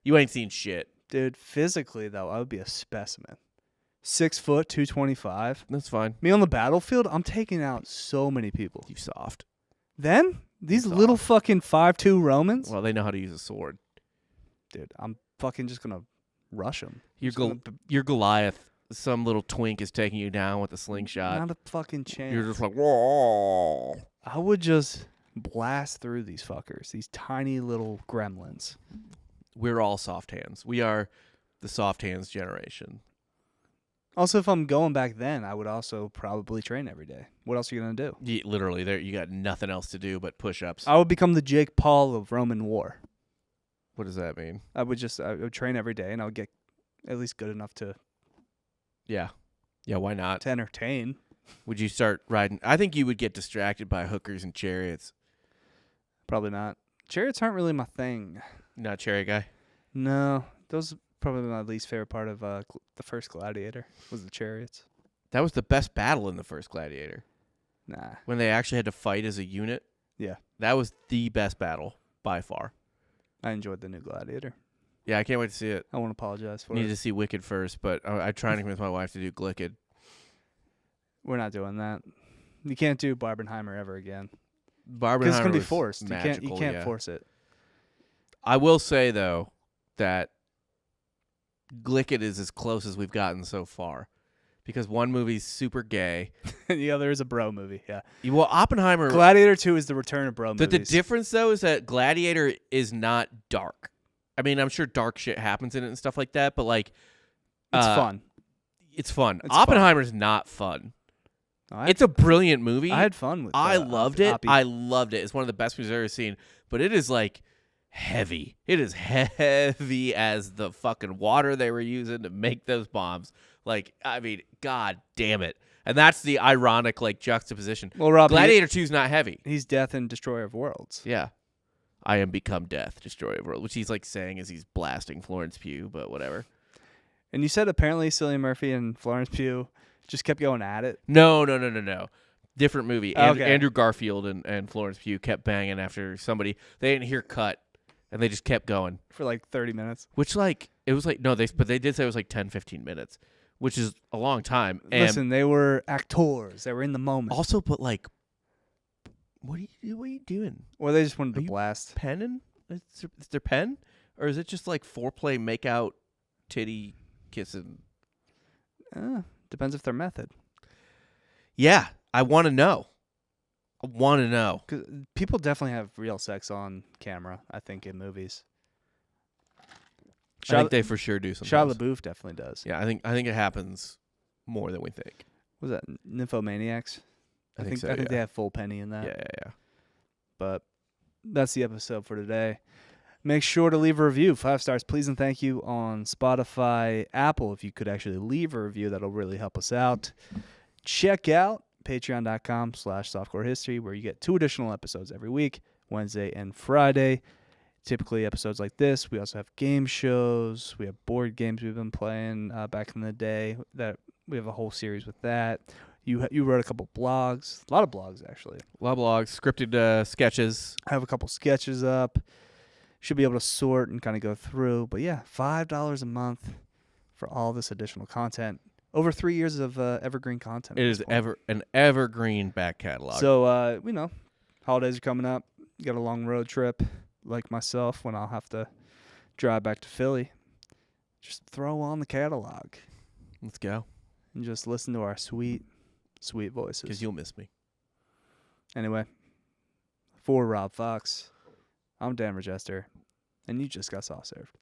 You ain't seen shit, dude. Physically though, I would be a specimen. 6 foot, 225. That's fine. Me on the battlefield, I'm taking out so many people. You soft. Then these little fucking 5'2" Romans. Well, they know how to use a sword, dude. I'm fucking just gonna rush them. You're Goliath. Some little twink is taking you down with a slingshot. Not a fucking chance. You're just like, whoa. I would just blast through these fuckers, these tiny little gremlins. We're all soft hands. We are the soft hands generation. Also, if I'm going back then, I would also probably train every day. What else are you going to do? Literally, you got nothing else to do but push-ups. I would become the Jake Paul of Roman war. What does that mean? I would train every day, and I would get at least good enough to... Yeah, why not? To entertain. Would you start riding? I think you would get distracted by hookers and chariots. Probably not. Chariots aren't really my thing. Not chariot guy? No. Those are probably my least favorite part of the first Gladiator was the chariots. That was the best battle in the first Gladiator. Nah. When they actually had to fight as a unit? Yeah. That was the best battle by far. I enjoyed the new Gladiator. Yeah, I can't wait to see it. I won't apologize for it. Need to see Wicked first, but I'm trying to convince my wife to do Glicked. We're not doing that. You can't do Barbenheimer ever again. Barbenheimer because it's going to be forced. Magical, you can't force it. I will say, though, that Glicked is as close as we've gotten so far. Because one movie's super gay. And the other is a bro movie, yeah. Well, Oppenheimer... Gladiator 2 is the return of bro movies. The difference, though, is that Gladiator is not dark. I mean, I'm sure dark shit happens in it and stuff like that, but, like... It's fun. It's fun. Oppenheimer's not fun. It's a brilliant movie. I had fun with it. I loved it. I loved it. It's one of the best movies I've ever seen. But it is, like, heavy. It is heavy as the fucking water they were using to make those bombs. Like, I mean, god damn it. And that's the ironic, like, juxtaposition. Well, Rob, Gladiator 2 is not heavy. He's death and destroyer of worlds. Yeah. I am become death, destroyer of worlds, which he's, like, saying as he's blasting Florence Pugh, but whatever. And you said apparently Cillian Murphy and Florence Pugh just kept going at it? No. Different movie. Okay. Andrew Garfield and Florence Pugh kept banging after somebody. They didn't hear cut, and they just kept going. For like 30 minutes. Which, like, it was like, no, but they did say it was like 10, 15 minutes, which is a long time. And listen, they were actors. They were in the moment. Also, but, like, what are you doing? Or they just wanted to blast. Penning? Is there pen? Or is it just like foreplay, make out, titty, kissing? Depends if they're method. Yeah, I want to know. Because people definitely have real sex on camera, I think, in movies. I think they for sure do sometimes. Shia LaBeouf definitely does. Yeah, I think it happens more than we think. Was that Nymphomaniacs? I think so, I think they have full penny in that. Yeah. But that's the episode for today. Make sure to leave a review. 5 stars, please, and thank you on Spotify, Apple. If you could actually leave a review, that'll really help us out. Check out patreon.com/softcorehistory, where you get 2 additional episodes every week, Wednesday and Friday. Typically episodes like this. We also have game shows. We have board games we've been playing back in the day. That we have a whole series with that. You wrote a couple blogs. A lot of blogs, actually. A lot of blogs, scripted sketches. I have a couple sketches up. should be able to sort and kind of go through. But yeah, $5 a month for all this additional content. Over 3 years of evergreen content. It is an evergreen back catalog. So, holidays are coming up. You got a long road trip like myself when I'll have to drive back to Philly. Just throw on the catalog Let's go. and just listen to our sweet, sweet voices. Because you'll miss me. Anyway, for Rob Fox, I'm Dan Regester, and you just got soft served.